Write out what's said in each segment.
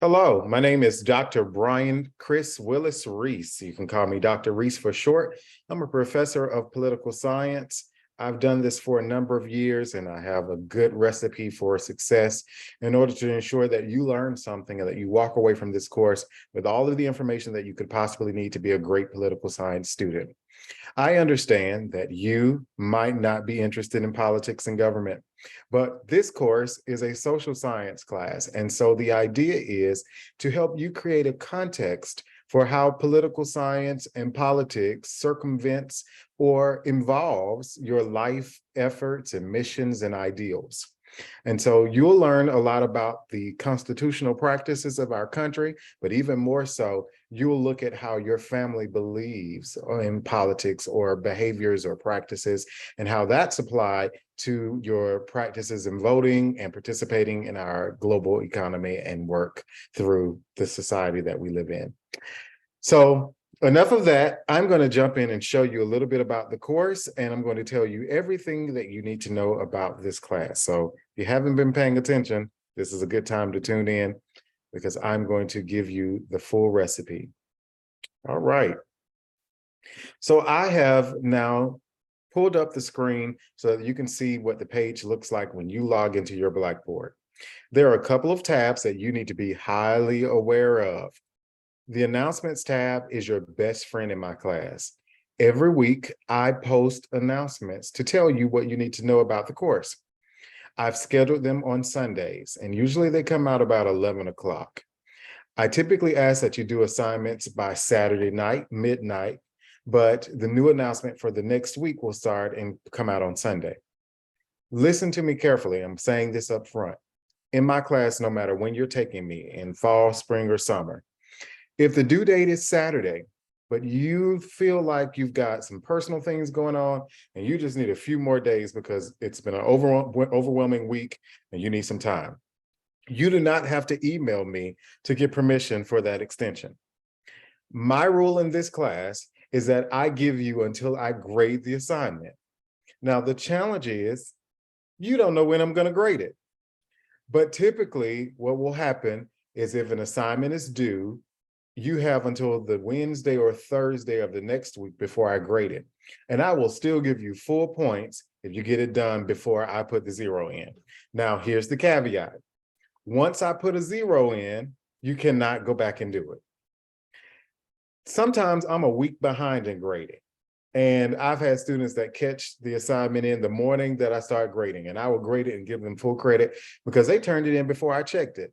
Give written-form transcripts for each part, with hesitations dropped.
Hello, my name is Dr. Bryan Chris Willis-Reese. You can call me Dr. Reese for short. I'm a professor of political science. I've done this for a number of years, and I have a good recipe for success in order to ensure that you learn something and that you walk away from this course with all of the information that you could possibly need to be a great political science student. I understand that you might not be interested in politics and government, but this course is a social science class. And so the idea is to help you create a context for how political science and politics circumvents or involves your life efforts and missions and ideals. And so you'll learn a lot about the constitutional practices of our country, but even more so, you will look at how your family believes in politics or behaviors or practices and how that's applied to your practices in voting and participating in our global economy and work through the society that we live in. So enough of that. I'm going to jump in and show you a little bit about the course, and I'm going to tell you everything that you need to know about this class. So if you haven't been paying attention, this is a good time to tune in because I'm going to give you the full recipe. All right. So I have now pulled up the screen so that you can see what the page looks like when you log into your Blackboard. There are a couple of tabs that you need to be highly aware of. The announcements tab is your best friend in my class. Every week, I post announcements to tell you what you need to know about the course. I've scheduled them on Sundays, and usually they come out about 11 o'clock. I typically ask that you do assignments by Saturday night, midnight, but the new announcement for the next week will start and come out on Sunday. Listen to me carefully. I'm saying this up front. In my class, no matter when you're taking me, in fall, spring, or summer, if the due date is Saturday, but you feel like you've got some personal things going on and you just need a few more days because it's been an overwhelming week and you need some time, you do not have to email me to get permission for that extension. My rule in this class is that I give you until I grade the assignment. Now, the challenge is you don't know when I'm going to grade it. But typically what will happen is if an assignment is due, you have until the Wednesday or Thursday of the next week before I grade it. And I will still give you full points if you get it done before I put the 0 in. Now, here's the caveat. Once I put a 0 in, you cannot go back and do it. Sometimes I'm a week behind in grading. And I've had students that catch the assignment in the morning that I start grading, and I will grade it and give them full credit because they turned it in before I checked it.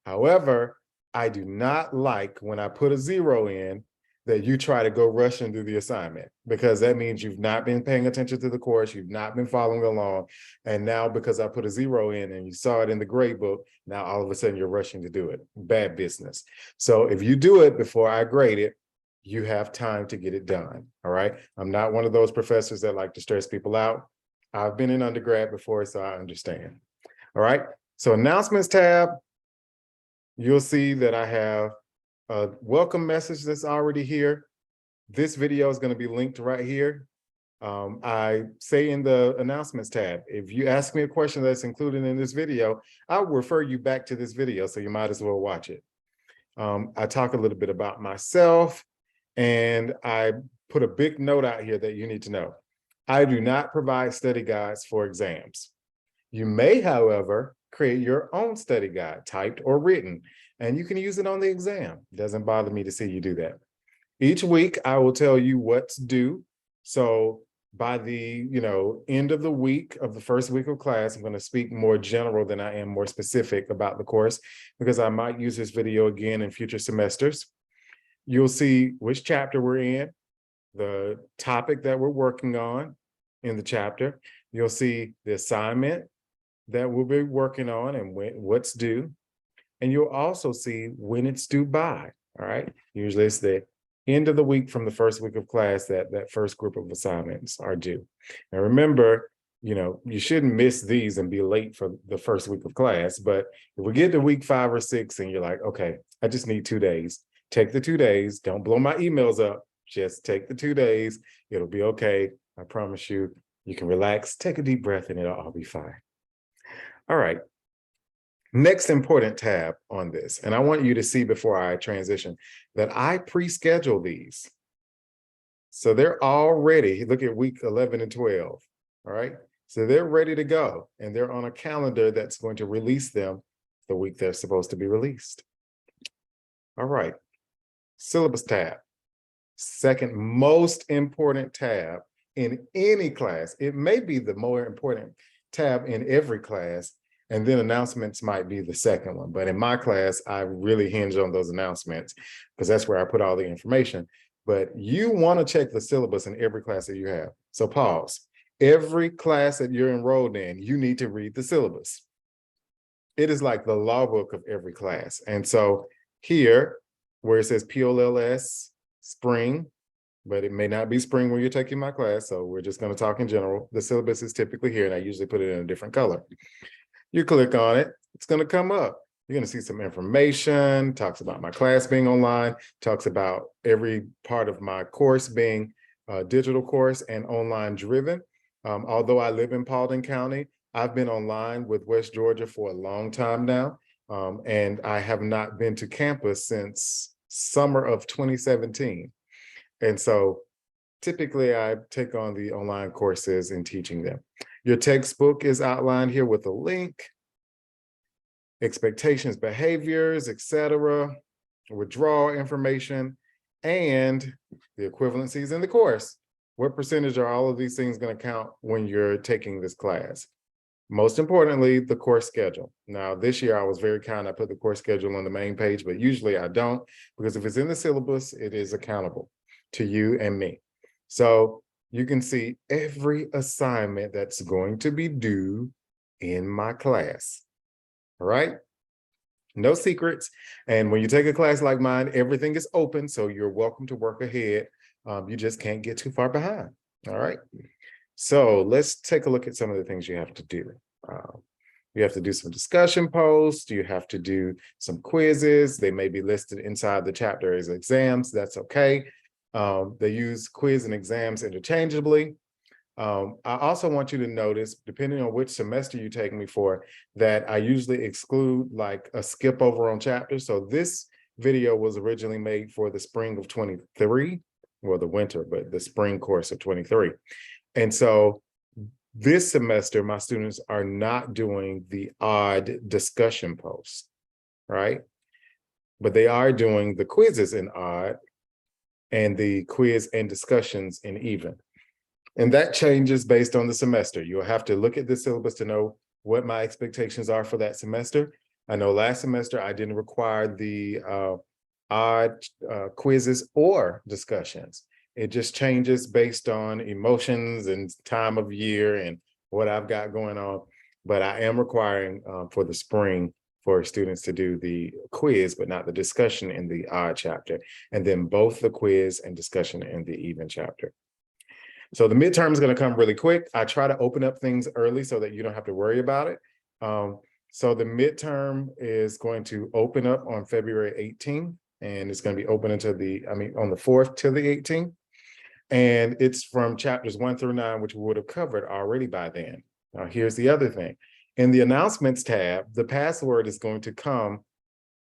However, I do not like when I put a 0 in that you try to go rush and do the assignment, because that means you've not been paying attention to the course, you've not been following along. And now because I put a 0 in and you saw it in the grade book, now all of a sudden you're rushing to do it. Bad business. So if you do it before I grade it, you have time to get it done. All right. I'm not one of those professors that like to stress people out. I've been in undergrad before, so I understand. All right. So announcements tab, you'll see that I have a welcome message that's already here. This video is going to be linked right here. I say in the announcements tab, if you ask me a question that's included in this video, I'll refer you back to this video, so you might as well watch it. I talk a little bit about myself, and I put a big note out here that you need to know. I do not provide study guides for exams. You may, however, create your own study guide, typed or written, and you can use it on the exam. It doesn't bother me to see you do that. Each week, I will tell you what's due. So by the end of the week of the first week of class, I'm going to speak more general than I am more specific about the course, because I might use this video again in future semesters. You'll see which chapter we're in, the topic that we're working on in the chapter. You'll see the assignment that we'll be working on and what's due. And you'll also see when it's due by. All right. Usually it's the end of the week from the first week of class that first group of assignments are due. Now remember, you shouldn't miss these and be late for the first week of class. But if we get to week 5 or 6 and you're like, okay, I just need 2 days, take the 2 days. Don't blow my emails up. Just take the 2 days. It'll be okay. I promise you. You can relax, take a deep breath, and it'll all be fine. All right. Next important tab on this, and I want you to see before I transition that I pre-schedule these. So they're all ready. Look at week 11 and 12, all right? So they're ready to go, and they're on a calendar that's going to release them the week they're supposed to be released. All right, syllabus tab. Second most important tab in any class. It may be the more important tab in every class, and then announcements might be the second one. But in my class, I really hinge on those announcements because that's where I put all the information. But you want to check the syllabus in every class that you have. So pause. Every class that you're enrolled in, you need to read the syllabus. It is like the law book of every class. And so here, where it says POLS, spring, but it may not be spring when you're taking my class. So we're just going to talk in general. The syllabus is typically here, and I usually put it in a different color. You click on it, it's going to come up. You're going to see some information, talks about my class being online, talks about every part of my course being a digital course and online driven. Although I live in Paulding County, I've been online with West Georgia for a long time now, and I have not been to campus since summer of 2017. And so typically I take on the online courses and teaching them. Your textbook is outlined here with a link, expectations, behaviors, etc., withdrawal information, and the equivalencies in the course. What percentage are all of these things going to count when you're taking this class? Most importantly, the course schedule. Now, this year I was very kind. I put the course schedule on the main page, but usually I don't, because if it's in the syllabus, it is accountable to you and me. So you can see every assignment that's going to be due in my class. All right? No secrets. And when you take a class like mine, everything is open, so you're welcome to work ahead. You just can't get too far behind. All right? So let's take a look at some of the things you have to do. You have to do some discussion posts. You have to do some quizzes. They may be listed inside the chapter as exams. That's okay. They use quiz and exams interchangeably. I also want you to notice, depending on which semester you take me for, that I usually exclude like a skip over on chapters. So this video was originally made for the spring of 23, well, the winter, but the spring course of 23. And so this semester, my students are not doing the odd discussion posts, right? But they are doing the quizzes in odd and the quiz and discussions in even. And that changes based on the semester. You'll have to look at the syllabus to know what my expectations are for that semester. I know last semester I didn't require the odd quizzes or discussions. It just changes based on emotions and time of year and what I've got going on. But I am requiring for the spring for students to do the quiz, but not the discussion in the odd chapter, and then both the quiz and discussion in the even chapter. So the midterm is going to come really quick. I try to open up things early so that you don't have to worry about it. So the midterm is going to open up on February 18th, and it's going to be open until on the 4th till the 18th. And it's from chapters 1 through 9, which we would have covered already by then. Now, here's the other thing. In the announcements tab, the password is going to come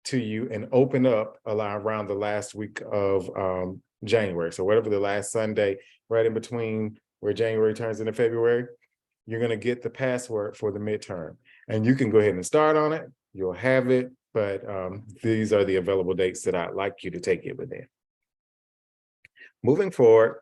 to you and open up around the last week of January. So whatever the last Sunday, right in between where January turns into February, you're going to get the password for the midterm. And you can go ahead and start on it. You'll have it, but these are the available dates that I'd like you to take it within. Moving forward,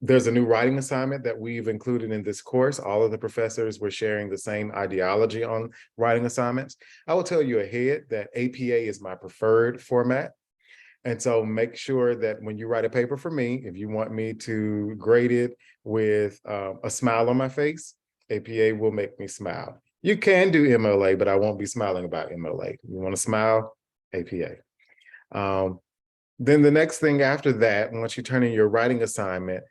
there's a new writing assignment that we've included in this course. All of the professors were sharing the same ideology on writing assignments. I will tell you ahead that APA is my preferred format. And so make sure that when you write a paper for me, if you want me to grade it with a smile on my face, APA will make me smile. You can do MLA, but I won't be smiling about MLA. You want to smile? APA. Then the next thing after that, once you turn in your writing assignment,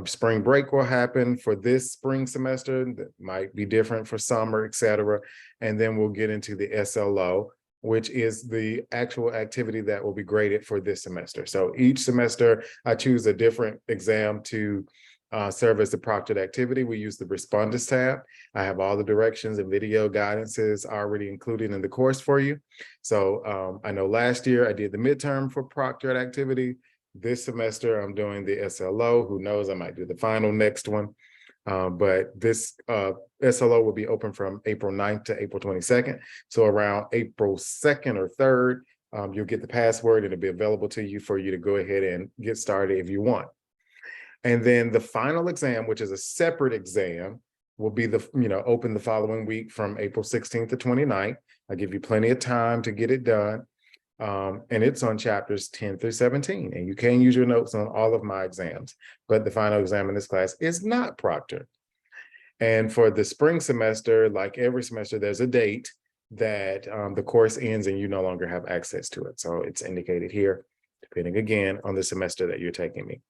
spring break will happen for this spring semester. That might be different for summer, et cetera. And then we'll get into the SLO, which is the actual activity that will be graded for this semester. So each semester, I choose a different exam to serve as the proctored activity, we use the Respondus tab. I have all the directions and video guidances already included in the course for you. So I know last year I did the midterm for proctored activity. This semester I'm doing the SLO. Who knows, I might do the final next one. But this SLO will be open from April 9th to April 22nd. So around April 2nd or 3rd, you'll get the password and it'll be available to you for you to go ahead and get started if you want. And then the final exam, which is a separate exam, will be open the following week from April 16th to 29th. I'll give you plenty of time to get it done. And it's on chapters 10 through 17. And you can use your notes on all of my exams, but the final exam in this class is not proctored. And for the spring semester, like every semester, there's a date that the course ends and you no longer have access to it. So it's indicated here, depending again on the semester that you're taking me.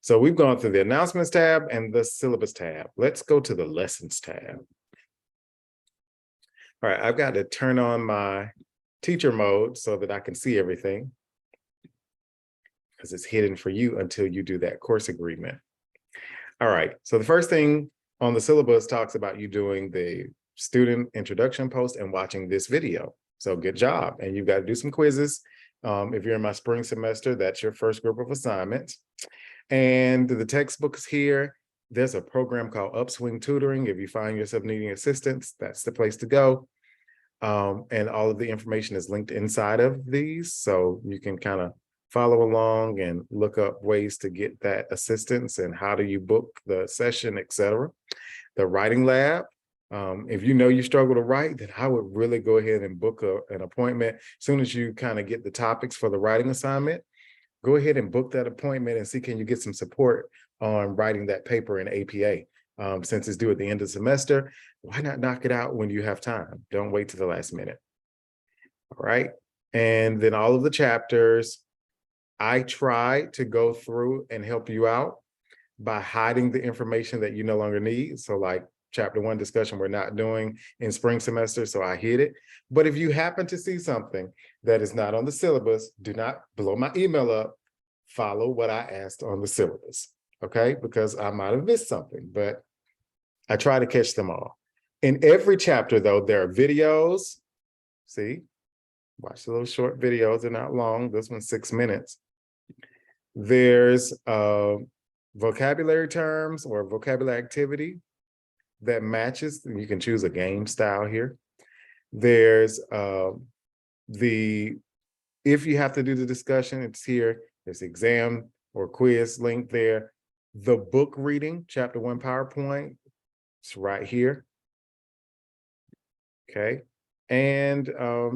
So we've gone through the announcements tab and the syllabus tab. Let's go to the lessons tab. All right, I've got to turn on my teacher mode so that I can see everything, because it's hidden for you until you do that course agreement. All right, so the first thing on the syllabus talks about you doing the student introduction post and watching this video. So good job. And you've got to do some quizzes. If you're in my spring semester, that's your first group of assignments. And the textbook is here. There's a program called Upswing Tutoring. If you find yourself needing assistance, that's the place to go. And all of the information is linked inside of these, so you can kind of follow along and look up ways to get that assistance and how do you book the session, etc. The writing lab, if you know you struggle to write, then I would really go ahead and book an appointment. As soon as you kind of get the topics for the writing assignment, go ahead and book that appointment and see, can you get some support on writing that paper in APA? Since it's due at the end of the semester, why not knock it out when you have time? Don't wait to the last minute. All right. And then all of the chapters, I try to go through and help you out by hiding the information that you no longer need. So like chapter 1 discussion, we're not doing in spring semester, so I hid it. But if you happen to see something that is not on the syllabus, do not blow my email up. Follow what I asked on the syllabus, okay? Because I might have missed something, but I try to catch them all. In every chapter, though, there are videos. See, watch the little short videos. They're not long. This one's 6 minutes. There's vocabulary terms or vocabulary activity that matches. You can choose a game style here. There's if you have to do the discussion, it's here. There's the exam or quiz link there. The book reading, chapter 1 PowerPoint, it's right here. Okay. And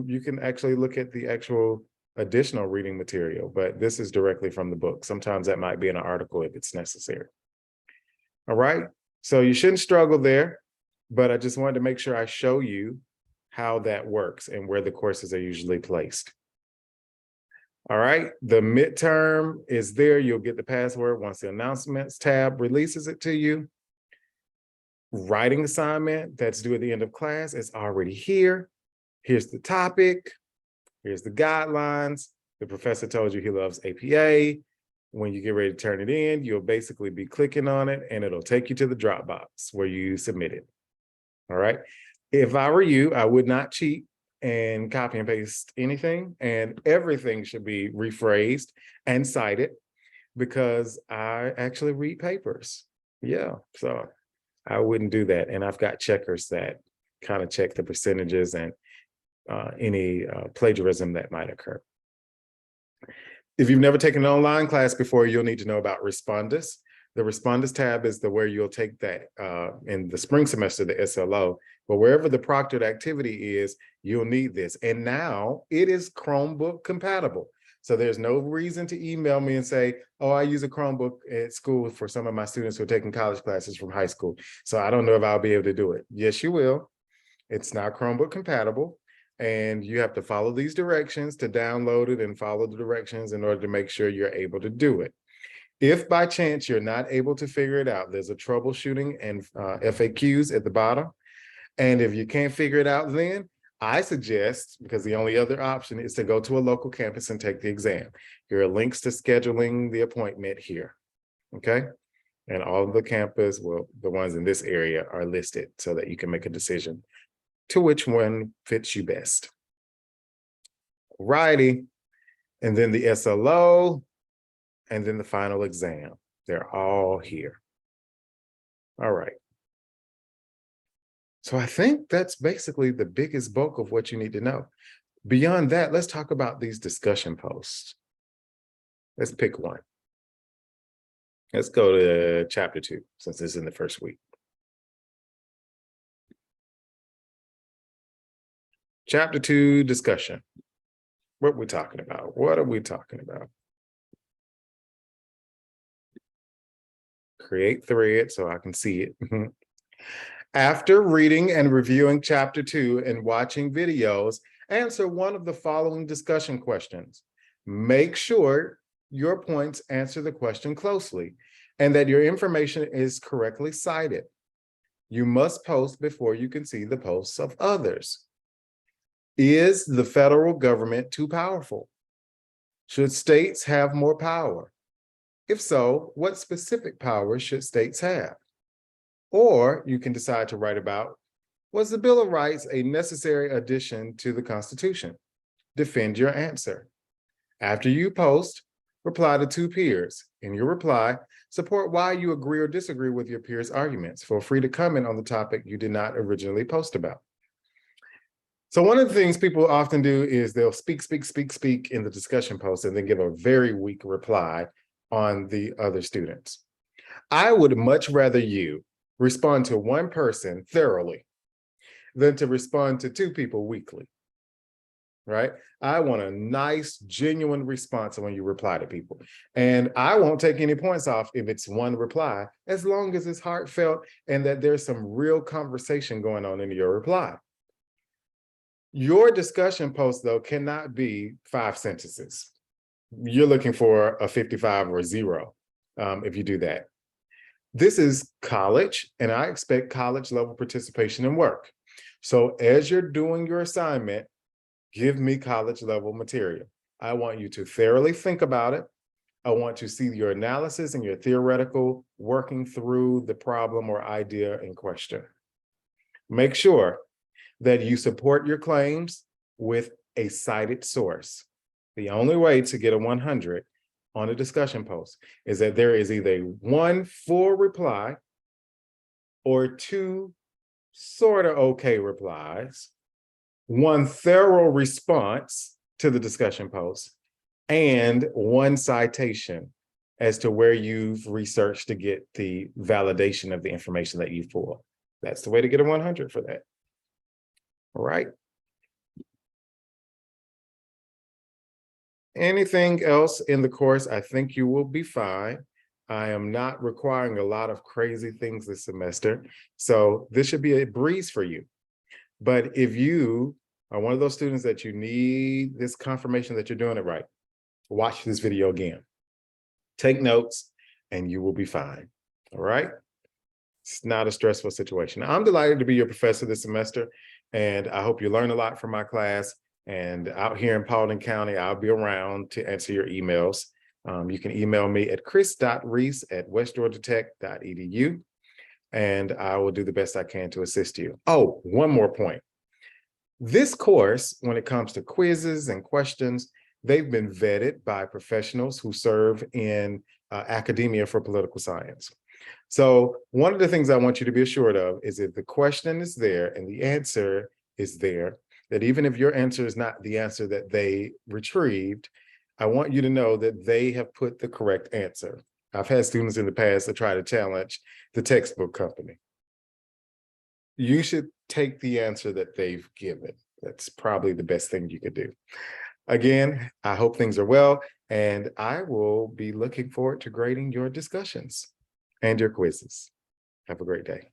you can actually look at the actual additional reading material, but this is directly from the book. Sometimes that might be in an article if it's necessary. All right. So you shouldn't struggle there, but I just wanted to make sure I show you how that works and where the courses are usually placed. All right, the midterm is there. You'll get the password once the announcements tab releases it to you. Writing assignment that's due at the end of class is already here. Here's the topic. Here's the guidelines. The professor told you he loves APA. When you get ready to turn it in, you'll basically be clicking on it and it'll take you to the Dropbox where you submit it. All right. If I were you, I would not cheat and copy and paste anything, and everything should be rephrased and cited because I actually read papers. Yeah, so I wouldn't do that. And I've got checkers that kind of check the percentages and any plagiarism that might occur. If you've never taken an online class before, you'll need to know about Respondus. The Respondus tab is where you'll take that in the spring semester, the SLO, but wherever the proctored activity is, you'll need this. And now it is Chromebook compatible. So there's no reason to email me and say, oh, I use a Chromebook at school for some of my students who are taking college classes from high school. So I don't know if I'll be able to do it. Yes, you will. It's now Chromebook compatible. And you have to follow these directions to download it and follow the directions in order to make sure you're able to do it. If by chance you're not able to figure it out, there's a troubleshooting and FAQs at the bottom. And if you can't figure it out, then I suggest, because the only other option is to go to a local campus and take the exam. Here are links to scheduling the appointment here. Okay. And all of the campus, well, the ones in this area are listed so that you can make a decision to which one fits you best. Righty. And then the SLO, and then the final exam. They're all here. All right. So I think that's basically the biggest bulk of what you need to know. Beyond that, let's talk about these discussion posts. Let's pick one. Let's go to chapter 2, since this is in the first week. Chapter 2, discussion. What are we talking about? What are we talking about? Create thread so I can see it. After reading and reviewing chapter 2 and watching videos, answer one of the following discussion questions. Make sure your points answer the question closely and that your information is correctly cited. You must post before you can see the posts of others. Is the federal government too powerful? Should states have more power? If so, what specific powers should states have? Or you can decide to write about, was the Bill of Rights a necessary addition to the Constitution? Defend your answer. After you post, reply to 2 peers. In your reply, support why you agree or disagree with your peers' arguments. Feel free to comment on the topic you did not originally post about. So one of the things people often do is they'll speak in the discussion post and then give a very weak reply on the other students. I would much rather you respond to one person thoroughly than to respond to 2 people weakly, right? I want a nice, genuine response when you reply to people. And I won't take any points off if it's one reply, as long as it's heartfelt and that there's some real conversation going on in your reply. Your discussion post, though, cannot be 5 sentences. You're looking for a 55 or 0 if you do that. This is college, and I expect college level participation in work. So as you're doing your assignment, give me college level material. I want you to thoroughly think about it. I want to see your analysis and your theoretical working through the problem or idea in question. Make sure that you support your claims with a cited source. The only way to get a 100 on a discussion post is that there is either 1 full reply or 2 sort of okay replies, 1 thorough response to the discussion post, and 1 citation as to where you've researched to get the validation of the information that you've pulled. That's the way to get a 100 for that. All right. Anything else in the course, I think you will be fine. I am not requiring a lot of crazy things this semester, so this should be a breeze for you. But if you are one of those students that you need this confirmation that you're doing it right, watch this video again. Take notes, and you will be fine. All right? It's not a stressful situation. I'm delighted to be your professor this semester, and I hope you learn a lot from my class. And out here in Paulding County, I'll be around to answer your emails. You can email me at chris.reese@westgeorgiatech.edu, and I will do the best I can to assist you. Oh, one more point. This course, when it comes to quizzes and questions, they've been vetted by professionals who serve in academia for political science. So one of the things I want you to be assured of is if the question is there and the answer is there, that even if your answer is not the answer that they retrieved, I want you to know that they have put the correct answer. I've had students in the past that try to challenge the textbook company. You should take the answer that they've given. That's probably the best thing you could do. Again, I hope things are well, and I will be looking forward to grading your discussions and your quizzes. Have a great day.